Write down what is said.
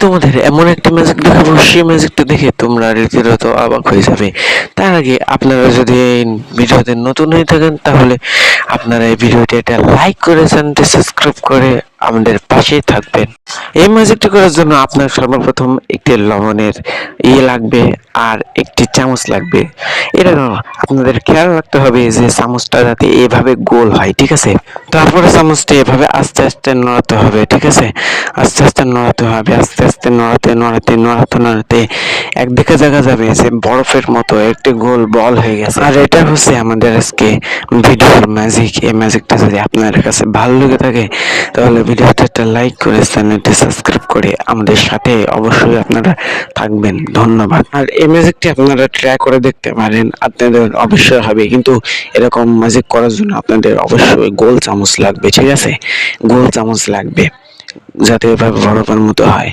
তোমাদের এমন একটা ম্যাজিক দেখাবো, সেই ম্যাজিকটা দেখে তোমরা রীতিমতো অবাক হয়ে যাবে। তার আগে আপনারা যদি এই ভিডিওতে নতুন হয়ে থাকেন, তাহলে আপনারা এই ভিডিওটি একটা লাইক করে চ্যানেলটি সাবস্ক্রাইব করে আমাদের পাশেই থাকবেন। এই ম্যাজিকটি করার জন্য আপনার সর্বপ্রথম একটি লবণের লাগবে আর একটি চামচ লাগবে। এটা আপনাদের খেয়াল রাখতে হবে যে চামচটা যাতে এভাবে গোল হয়, ঠিক আছে? তারপরে চামচটি এভাবে আস্তে আস্তে নড়াতে হবে, ঠিক আছে? আস্তে আস্তে নড়াতে হবে, আস্তে আস্তে নড়াতে একদিকে দেখা যাবে যে বরফের মতো একটি গোল বল হয়ে গেছে। আর এটা হচ্ছে আমাদের আজকে ভিডিওর ম্যাজিক। এই ম্যাজিকটা যদি আপনাদের কাছে ভালো লেগে থাকে, তাহলে ভিডিওতে একটা লাইক করে চ্যানেলটি সাবস্ক্রাইব করে আমাদের সাথে অবশ্যই আপনারা থাকবেন। ধন্যবাদ। আর এই ম্যাজিকটি আপনারা ট্রাই করে দেখতে পারেন, আপনাদের অবশ্যই হবে। কিন্তু এরকম ম্যাজিক করার জন্য আপনাদের অবশ্যই গোল চামচ লাগবে, ঠিক আছে? গোল চামচ লাগবে যাতে এভাবে বরফের মতো হয়।